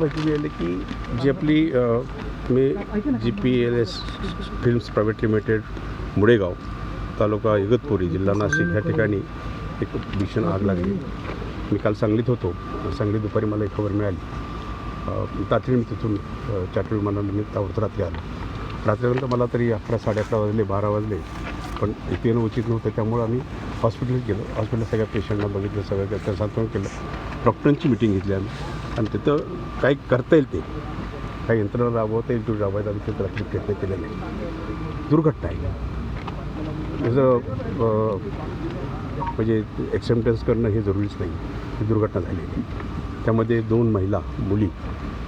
माहिती मिळाली की जी आपली GPLS films private limited Mulegaon taluka Igatpuri जिल्हा नाशिक ह्या ठिकाणी एक भीषण आग लागली. मी काल सांगलीत होतो. सांगलीत दुपारी मला एक खबर मिळाली. तातडीने मी तिथून चार्टर विमानाने मी ताबडतोब रात्री आलो. रात्रीनंतर मला तरी 11, 11:30 वाजले, 12 वाजले, पण इथे येणं उचित नव्हतं. त्यामुळं आम्ही हॉस्पिटलात गेलो. हॉस्पिटल सगळ्या पेशंटना बघितलं, सगळं त्याचं सांत्वन केलं. डॉक्टरांची मिटिंग घेतली आम्ही आणि तिथं काय करता येईल ते काही यंत्रणा राबवता येईल तेवढी राबवायचा आम्ही तिथं रात्री प्रयत्न केले नाही. दुर्घटना आहे त्याचं म्हणजे ॲक्सेप्टन्स करणं हे जरुरीच नाही. ही दुर्घटना झालेली आहे. त्यामध्ये 2 महिला मुली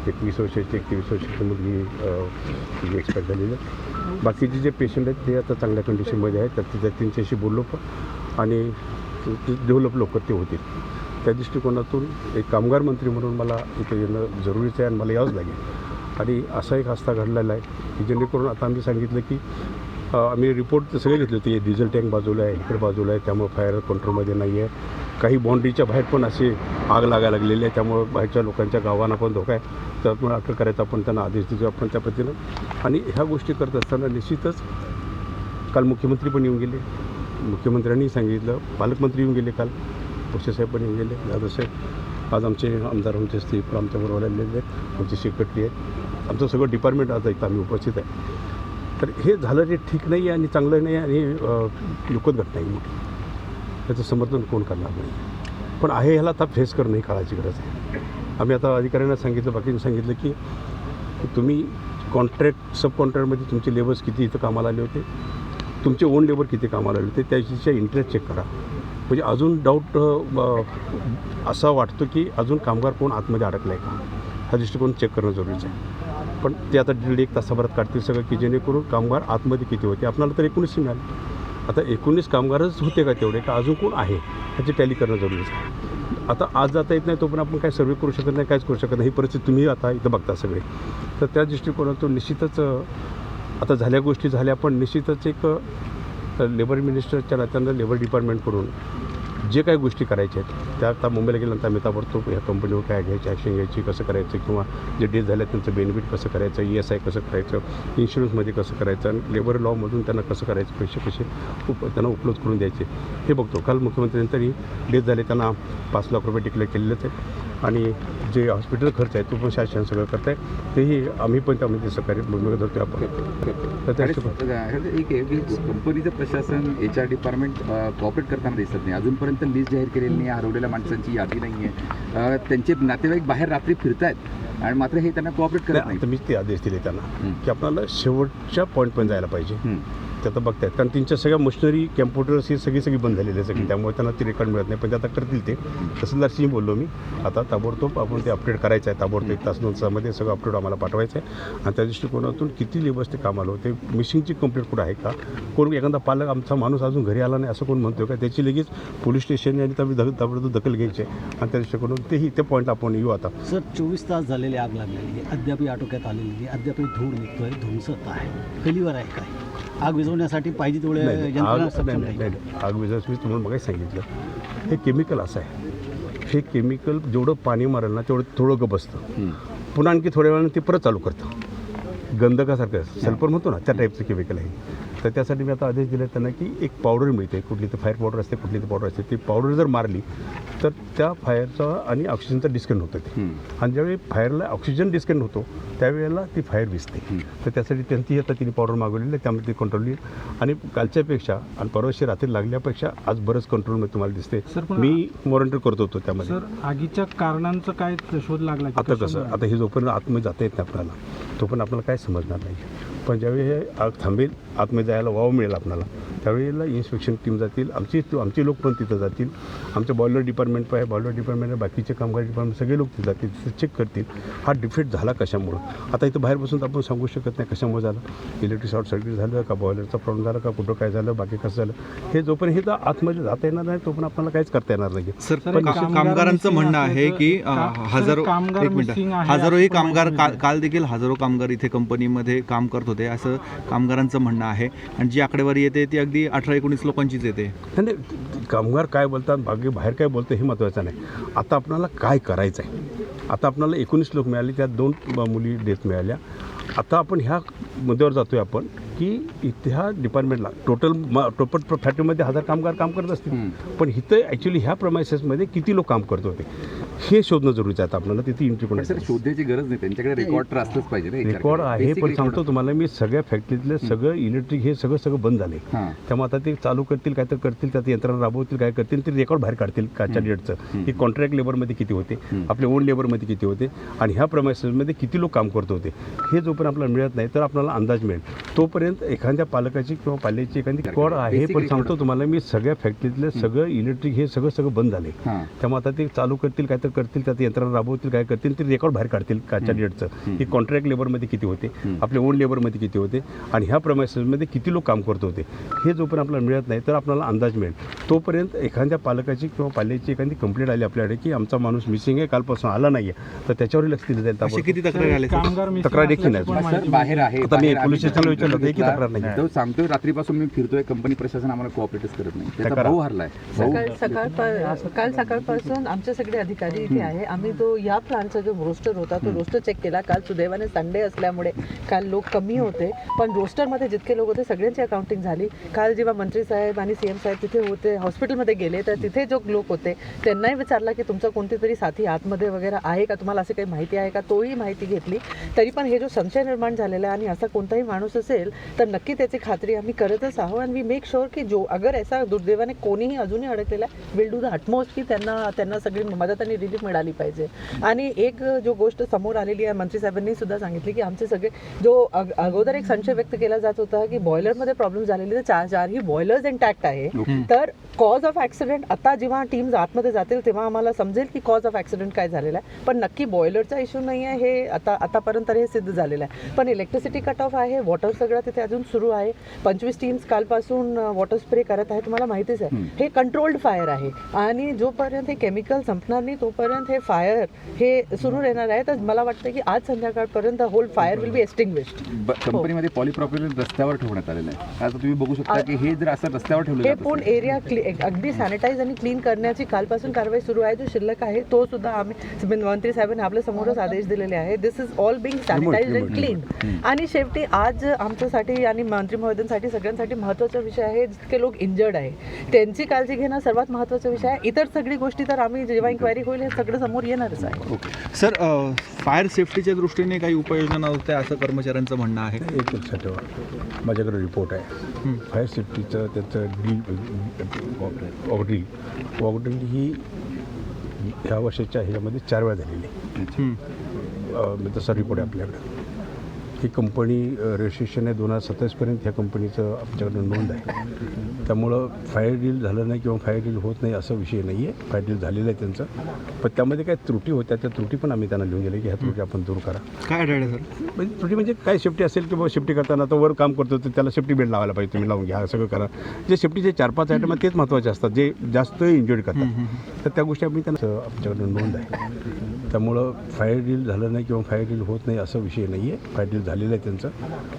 21 वर्षाची 21 वर्षाची मुलगी एक्सपायर झालेली आहे. बाकीचे जे पेशंट आहेत ते आता चांगल्या कंडिशनमध्ये आहेत. तर त्यांच्याशी बोललो पण आणि डेव्हलप लोक ते होतील. त्या दृष्टिकोनातून एक कामगार मंत्री म्हणून मला इथे येणं जरुरीचं आहे आणि मला यावंच लागेल. आणि असा एक हस्ता घडलेला आहे की जेणेकरून आता आम्ही सांगितलं की आम्ही रिपोर्ट सगळे घेतले होते. डिझेल टँक बाजूला आहे, इकडे बाजूला आहे, त्यामुळे फायर कंट्रोलमध्ये नाही आहे. काही बाउंड्रीच्या बाहेर पण असे आग लागायला लागलेली आहे. त्यामुळे बाहेरच्या लोकांच्या गावांना पण धोका आहे. त्यामुळे अटक करायचा आपण त्यांना आदेश देतो आपण त्या पद्धतीनं. आणि ह्या गोष्टी करत असताना निश्चितच काल मुख्यमंत्री पण येऊन गेले. मुख्यमंत्र्यांनी सांगितलं, पालकमंत्री येऊन गेले, काल साहेब पण येऊन गेले, दादासाहेब. आज आमचे आमदार आमचे स्त्री पण आमच्याबरोबर आलेले आहेत, आमचे सेक्रेटरी आहेत, आमचं सगळं डिपार्टमेंट आज इथं आम्ही उपस्थित आहे. तर हे झालं जे ठीक नाही आहे आणि चांगलं नाही आणि दुःखद घटना आहे मोठी. त्याचं समर्थन कोण करणार नाही. पण आहे ह्याला आता फेस करणं ही काळाची गरज आहे. आम्ही आता अधिकाऱ्यांना सांगितलं, बाकींनी सांगितलं की तुम्ही कॉन्ट्रॅक्ट सब कॉन्ट्रॅक्टमध्ये तुमचे लेबर्स किती इथं कामाला आले होते, तुमचे ओन लेबर किती कामाला आले होते, त्याच्या इंटरेस्ट चेक करा. म्हणजे अजून डाऊट असा वाटतो की अजून कामगार कोण आतमध्ये अडकला आहे का, हा दृष्टिकोन चेक करणं जरुरीचं आहे. पण ते आता 1.5 तासाभरात काढतील सगळं की जेणेकरून कामगार आतमध्ये किती होते. आपल्याला तर 19 मिळाले. आता 19 कामगारच होते का तेवढे, का अजून कोण आहे ह्याची टॅली करणं जरुरीचं आहे. आता आज जाता येत नाही, तो पण आपण काय सर्वे करू शकत नाही, काहीच करू शकत नाही. ही परिस्थिती तुम्ही आता इथं बघता सगळे. तर त्या दृष्टिकोनातून निश्चितच आता झाल्या गोष्टी झाल्या, पण निश्चितच एक लेबर मिनिस्टरच्या नात्यानं लेबर डिपार्टमेंटकडून जे काही गोष्टी करायच्या आहेत त्या आता मुंबईला गेल्यानंतर आम्ही ताबडतोब ह्या कंपनीवर काय घ्यायची, ॲक्शन घ्यायची, कसं करायचं, किंवा जे डेथ झाल्या त्यांचं बेनिफिट कसं करायचं, ESI कसं करायचं, इन्शुरन्समध्ये कसं करायचं आणि लेबर लॉमधून त्यांना कसं करायचं, पैसे कसे त्यांना उपलब्ध करून द्यायचे हे बघतो. काल मुख्यमंत्र्यांनी डेथ झाले त्यांना 5 लाख रुपये डिक्लेअर केलेलेच आहे. आणि जे हॉस्पिटल खर्च आहे तो पण शासन सगळं करत आहे. तेही आम्ही पण त्यामध्ये सहकार्य भूमिका धरतो आपण. एक कंपनीचं प्रशासन HR डिपार्टमेंट कॉपरेट करताना दिसत नाही. अजूनपर्यंत लिस्ट जाहीर केलेली नाही, हरवलेल्या माणसांची यादी नाही आहे. त्यांचे नातेवाईक बाहेर रात्री फिरत आहेत आणि मात्र हे त्यांना कॉपरेट करत नाही. तर मीच ते आदेश दिले त्यांना की आपल्याला शेवटच्या पॉईंटपर्यंत जायला पाहिजे. ते आता बघतायत, कारण त्यांच्या सगळ्या मशिनरी कॅम्प्युटर्स ही सगळी बंद झालेली आहे सगळी. त्यामुळे त्यांना ती रेकॉर्ड मिळत नाही. पण ते आता करतील. ते तहसीलदारशी बोललो मी. आता ताबडतोब आपण ते अपडेट करायचं आहे. ताबडतोब 1 तास 2 तासामध्ये सगळं अपडेट आम्हाला पाठवायचं आहे. आणि त्या दृष्टिकोनातून किती लेबर्स ते कामाला होते, मिसिंगची कंप्लेंट कुठं आहे का, कोण एखादा पालक आमचा माणूस अजून घरी आला नाही असं कोण म्हणतो का, त्याची लगेच पोलीस स्टेशन आणि ताबडतोब दखल घ्यायची आहे. आणि त्या दृष्टिकोनातून तेही ते पॉईंट आपण येऊ. आता सर 24 तास झालेली आग लागलेली, अद्याप आटोक्यात आलेली, अद्याप धूळ निघतोय, धुमसत आहे. फेल्युअर आहे काय? आग विझवण्यासाठी पाहिजे तेवढे आग विझवण्यास मी तुम्हाला मगाच सांगितलं, हे केमिकल असं आहे. हे केमिकल जेवढं पाणी मारेल ना तेवढं थोडं गप बसतं, पुन्हा आणखी थोड्या वेळानं ते परत चालू करतं. गंधकासारखं सल्फर म्हणतो ना, त्या टाईपचं केमिकल आहे. तर त्यासाठी मी आता आदेश दिले त्यांना की एक पावडर मिळते, कुठली तर फायर पावडर असते, कुठली तर पावडर असते. ती पावडर जर मारली तर त्या फायरचा आणि ऑक्सिजनचा डिस्कनेक्ट होतं ते. आणि ज्यावेळी फायरला ऑक्सिजन डिस्कनेक्ट होतो त्यावेळेला ती फायर विझते. तर त्यासाठी त्यांची आता तिने पावडर मागवलेली आहे, त्यामध्ये ती कंट्रोल येईल. आणि कालच्यापेक्षा आणि परवाशी रात्री लागल्यापेक्षा आज बरंच कंट्रोलमध्ये तुम्हाला दिसते. मी मॉनिटर करत होतो त्यामध्ये. सर आगीच्या कारणांचं काय शोध लागला? आता कसं, आता हे जोपर्यंत आतमध्ये जाता येत नाही आपल्याला तोपर्यंत आपल्याला काय समजणार नाही. पण ज्यावेळी हे आग थांबेल, आतमध्ये जायला वाव मिळेल आपल्याला, त्यावेळेला इन्स्पेक्शन टीम जातील, आमचे लोक पण तिथं जातील. आमचं बॉयलर डिपार्टमेंट आहे, बॉयलर डिपार्टमेंट बाकीचे कामगार डिपार्टमेंट सगळे लोक तिथे जातील, तिथे चेक करतील हा डिफेक्ट झाला कशामुळं. आता इथं बाहेर बसून आपण सांगू शकत नाही कशामुळे झालं, इलेक्ट्रिक शॉर्ट सर्किट झालं का, बॉयलरचा प्रॉब्लेम झाला का, कुठं काय झालं, बाकी कसं झालं, हे जोपर्यंत हे तर आतमध्ये जाता येणार नाही तोपर्यंत आपल्याला काहीच करता येणार नाही. सर कामगारांचं म्हणणं आहे की हजारोही कामगार काल देखील हजारो कामगार इथे कंपनीमध्ये काम करत होते असं कामगारांचं म्हणणं आहे. आणि जी आकडेवारी येते ती अगदी 18-19 लोकांचीच येते. नाही, कामगार काय बोलतात, बाकी बाहेर काय बोलतं हे महत्त्वाचं नाही. आता आपल्याला काय करायचं आहे आता आपल्याला 19 लोक मिळाले, त्यात 2 मुली डेथ मिळाल्या. आता आपण ह्या मुद्द्यावर जातोय आपण की इथे ह्या डिपार्टमेंटला टोटल फॅक्टरीमध्ये 1000 कामगार काम करत असतील, पण इथं ॲक्च्युली ह्या प्रमायसेसमध्ये किती लोक काम करत होते हे शोधणं जरुरीचं आहे. आपल्याला तिथे एंट्री पण सर शोधायची गरज नाही, त्यांच्याकडे रेकॉर्ड तर असलंच पाहिजे ना. रेकॉर्ड आहे, पण सांगतो तुम्हाला मी सगळ्या फॅक्टरीतलं सगळं इलेक्ट्रिक हे सगळं बंद झाले. त्यामुळे आता ते चालू करतील, काय तर करतील, त्यात यंत्रणा राबवतील, काय करतील, ते रेकॉर्ड बाहेर काढतील काच्या डेटचं की कॉन्ट्रॅक्ट लेबरमध्ये किती होते, आपल्या ओन लेबरमध्ये किती होते आणि ह्या प्रमायसेसमध्ये किती लोक काम करत होते. हे जोपर्यंत आपल्याला मिळत नाही तर आपल्याला अंदाज मिळेल. तोपर्यंत एखाद्या पालकाची किंवा पाल्याची एखादी रेकॉर्ड आहे, पण सांगतो तुम्हाला मी सगळ्या फॅक्टरीतलं सगळं इलेक्ट्रिक हे सगळं बंद झाले. त्यामुळे आता ते चालू करतील, काय तर करतील, त्यात यंत्रणा राबवतील, काय करतील, ते रेकॉर्ड बाहेर काढतील काच्या डेटचं की कॉन्ट्रॅक्ट लेबरमध्ये किती होते, आपल्या ओन लेबरमध्ये किती होते आणि ह्या प्रमायसेसमध्ये किती लोक काम करत होते. हे जोपर्यंत आपल्याला मिळत नाही तर आपल्याला अंदाज मिळेल. तोपर्यंत एखाद्या पालकाची किंवा पाल्याची एखादी कंप्लेंट आली आपल्याकडे की आमचा माणूस मिसिंग आहे, कालपासून आला नाही आहे, तर त्याच्यावर लक्ष दिलं जाईल. असे किती तक्रारी आले सर? कामगार missing तक्रार देखील नाही. असल्याची सर बाहेर आहे. आता मी बाहेर पोलीस आम्ही स्टेशनला विचारलं होतं, की घेतला. तक्रार नाही. तो सांगतोय रात्रीपासून मी फिरतोय, कंपनी प्रशासन आम्हाला कोऑपरेटच करत नाही. त्याचा तक्रार. भाऊ हरलाय. काल सकाळपासून आमचे सगळे अधिकारी इथे आहे. आम्ही तो या प्लांटचा जो रोस्टर होता तो रोस्टर चेक केला. काल सुदैवाने संडे असल्यामुळे काल लोक कमी होते, पण रोस्टरमध्ये जितके लोक होते सगळ्यांची अकाउंटिंग झाली. काल जेव्हा मंत्री साहेब आणि CM साहेब तिथे होते, हॉस्पिटलमध्ये गेले, तर तिथे जो लोक होते त्यांनाही विचारला की तुमचा कोणती तरी साथी आतमध्ये वगैरे आहे का, तुम्हाला अशी काही माहिती आहे का, तोही माहिती घेतली. तरी पण हे जो संशय निर्माण झालेला आहे आणि असा कोणताही माणूस असेल तर नक्की त्याची खात्री आम्ही करतच आहोत. आणि वी मेक शुअर की जो अगर ऐसा दुर्दैवाने कोणीही अजूनही अडकलेला आहे, विल डू द अटमोस्ट की त्यांना सगळी मदत आणि रिलीफ मिळाली पाहिजे. आणि एक जो गोष्ट समोर आलेली आहे, मंत्री साहेबांनी सुद्धा सांगितली की आमचे सगळे जो अगोदर एक संशय व्यक्त केला जात होता की बॉयलरमध्ये प्रॉब्लेम झालेली, तर चारही बॉयलर्स इंटॅक्ट आहे. तर कॉज ऑफ ॲक्सिडेंट आता जेव्हा टीम्स आतमध्ये जातील तेव्हा आम्हाला समजेल की कॉज ऑफ ॲक्सिडेंट काय झालेला आहे. पण नक्की बॉयलरचा इश्यू नाही आहे, हे आतापर्यंत हे सिद्ध झालेलं आहे. पण इलेक्ट्रिसिटी कट ऑफ आहे, वॉटर सगळं तिथे अजून सुरू आहे. 25 टीम्स कालपासून वॉटर स्प्रे करत आहे, तुम्हाला माहितीच आहे. हे कंट्रोल्ड फायर आहे आणि जोपर्यंत हे केमिकल संपणार नाही तोपर्यंत हे फायर हे सुरू राहणार आहे. तर मला वाटतं की आज संध्याकाळपर्यंत whole fire will be extinguished. कंपनीमध्ये पॉलिप्रॉपिलिन रस्त्यावर ठेवण्यात आलेलं आहे. आता तुम्ही बघू शकता की हे जर असं रस्त्यावर ठेवलं हे जात पूर्ण असेल, एरिया अगदी सॅनिटाईज आणि क्लीन करण्याची कालपासून कारवाई सुरू आहे. जो शिल्लक आहे तो सुद्धा आम्ही मंत्री साहेबांनी आपल्या समोरच आदेश दिलेले आहे. This is all being sanitize and clean. आणि शेवटी आज आमच्यासाठी आणि मंत्री महोदयांसाठी सगळ्यांसाठी महत्त्वाचा विषय आहे, जितके लोक इंजर्ड आहे त्यांची काळजी घेणं सर्वात महत्त्वाचा विषय आहे. इतर सगळी गोष्टी तर आम्ही जेव्हा इन्क्वायरी होईल हे सगळं समोर येणारच आहे. सर फायर सेफ्टीच्या दृष्टीने काही उपाययोजना होत्या असं कर्मचाऱ्यांचं म्हणणं आहे. एक लक्षात ठेवा, माझ्याकडे रिपोर्ट आहे फायर सेफ्टीचं. त्याचं वॉकड्रिल ही ह्या वर्षाच्या ह्याच्यामध्ये 4 वेळा झालेली आहे. तसा रिपोर्ट आहे आपल्याकडे. ही कंपनी रजिस्ट्रेशन आहे 2027पर्यंत ह्या कंपनीचं आमच्याकडं नोंद आहे. त्यामुळं फायर ड्रिल झालं नाही किंवा फायर ड्रिल होत नाही असा विषय नाही आहे. फायर ड्रिल झालेलं आहे त्यांचं, पण त्यामध्ये काय त्रुटी होत्या, त्या त्रुटी पण आम्ही त्यांना लिहून दिले की ह्या त्रुटी आपण दूर करा. काय आढळलं सर? म्हणजे त्रुटी म्हणजे काय सेफ्टी असेल किंवा सेफ्टी करताना तर वर काम करतो तर त्याला सेफ्टी बेल्ट लावायला पाहिजे, तुम्ही लावून घ्या, सगळं करा. जे सेफ्टीचे 4-5 आयटम आहेत तेच महत्त्वाचे असतात, जे जास्त इंजर्ड करतात. तर त्या गोष्टी आम्ही त्यांना आमच्याकडून नोंद आहे. त्यामुळं फायर ड्रिल झालं नाही किंवा फायर ड्रिल होत नाही असा विषय नाही आहे. फायर ड्रिल झालेलं आहे त्यांचं,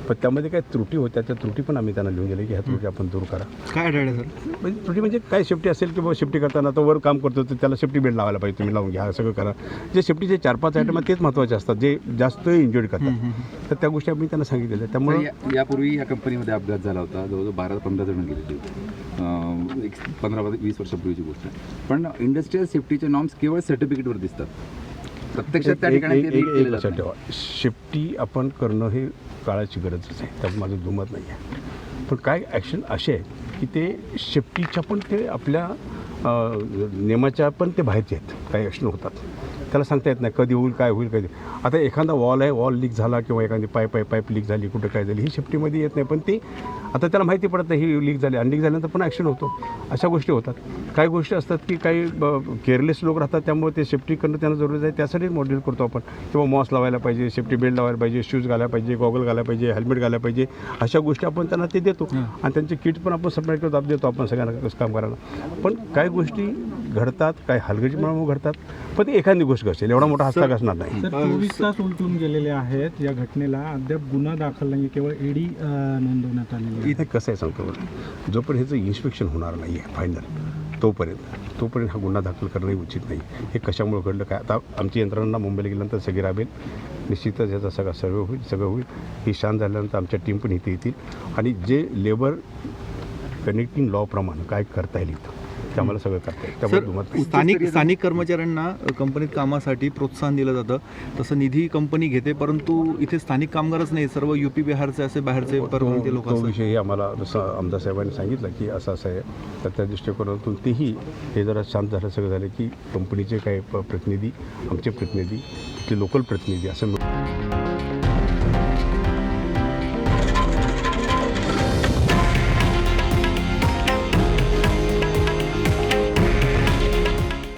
पण त्यामध्ये काय त्रुटी होत्या, त्या त्रुटी पण आम्ही त्यांना लिहून दिले की ह्या त्रुटी आपण दूर करा. काय आढळलं सर? म्हणजे त्रुटी म्हणजे काय सेफ्टी असेल किंवा सेफ्टी करताना तर वर काम करतो तर त्याला सेफ्टी बेल्ट लावायला पाहिजे, तुम्ही लावून घ्या, सगळं करा. जे सेफ्टीचे 4-5 आयटम आहेत तेच महत्त्वाचे असतात, जे जास्त इंजर्ड करतात. तर त्या गोष्टी आम्ही त्यांना सांगितलेल्या आहेत. त्यामुळे यापूर्वी या कंपनीमध्ये अपघात झाला होता, जवळजवळ 12-15 जण गेलेली होती. एक 15-20 वर्षापूर्वीची गोष्ट आहे. पण इंडस्ट्रियल सेफ्टीचे नॉर्म्स केवळ सर्टिफिकेटवर दिसतात, प्रत्यक्षात त्या ठिकाणी ते केले जात लक्षात नाही. ठेवा, सेफ्टी आपण करणं हे काळाची गरजच आहे, त्यात माझं दुमत नाही आहे. पण काय ॲक्शन असे आहेत की ते सेफ्टीच्या पण ते आपल्या नियमाच्या पण ते बाहेरचे आहेत. काही ॲक्शन होतात त्याला सांगता येत नाही कधी होईल, काय होईल, कधी. आता एखादा वॉल आहे, वॉल लीक झाला किंवा एखादी पाईप लीक झाली, कुठं काय झाली, ही सेफ्टीमध्ये येत नाही. पण ती आता त्याला माहिती पडत नाही ही लीक झाली, अनलीक झाल्यानंतर पण ॲक्शन होतो. अशा गोष्टी होतात. काही गोष्टी असतात की काही केअरलेस लोक राहतात, त्यामुळे ते सेफ्टी करणं त्यांना जरुरी आहे. त्यासाठी मॉड्यूल करतो आपण, किंवा मॉस लावायला पाहिजे, सेफ्टी बेल्ट लावायला पाहिजे, शूज घालायला पाहिजे, गॉगल घालायला पाहिजे, हेल्मेट घालायला पाहिजे. अशा गोष्टी आपण त्यांना ते देतो आणि त्यांचे किट्स पण आपण सप्लाय करतो, देतो आपण सगळ्यांना कसं काम करायला. पण काही गोष्टी घडतात, काही हलगर्जीपणामुळे घडतात, पण ती एखादी गोष्ट घडतील, एवढा मोठा हस्ताक असणार नाही. सर 24 तास उलटून गेलेले आहेत या घटनेला, अद्याप गुन्हा दाखल नाही, केवळ ED नोंदवण्यात आलेली आहे. इथे कसं आहे सांगतो बरं, जोपर्यंत ह्याचं इन्स्पेक्शन होणार नाही आहे फायनल, तोपर्यंत हा गुन्हा दाखल करणंही उचित नाही. हे कशामुळे घडलं काय, आता आमची यंत्रणा मुंबईला गेल्यानंतर सगळी राबेल, निश्चितच याचा सगळं होईल. ही शांत झाल्यानंतर आमच्या टीम पण इथे येतील आणि जे लेबर कनेक्टिंग लॉ प्रमाणे काय करता येईल इथं ते आम्हाला सगळं करता येईल. त्यामुळे स्थानिक कर्मचाऱ्यांना कंपनीत कामासाठी प्रोत्साहन दिलं जातं, तसं निधी कंपनी घेते, परंतु इथे स्थानिक कामगारच नाही, सर्व UP बिहारचे असे बाहेरचे परप्रांतीय लोक तो असतात. विषयही आम्हाला जसं आमदार साहेबांनी सांगितलं की असं आहे, तर त्या दृष्टिकोनातून तेही हे जरा शांत झालं सगळं झालं की कंपनीचे काही प्रतिनिधी, आमचे प्रतिनिधी, ते लोकल प्रतिनिधी असं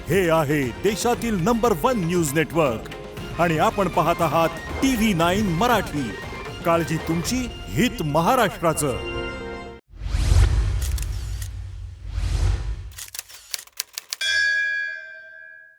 हे आहे देशातील नंबर 1 न्यूज नेटवर्क आणि आपण पाहत आहात TV9 मराठी. काळजी तुमची, हित महाराष्ट्राचं.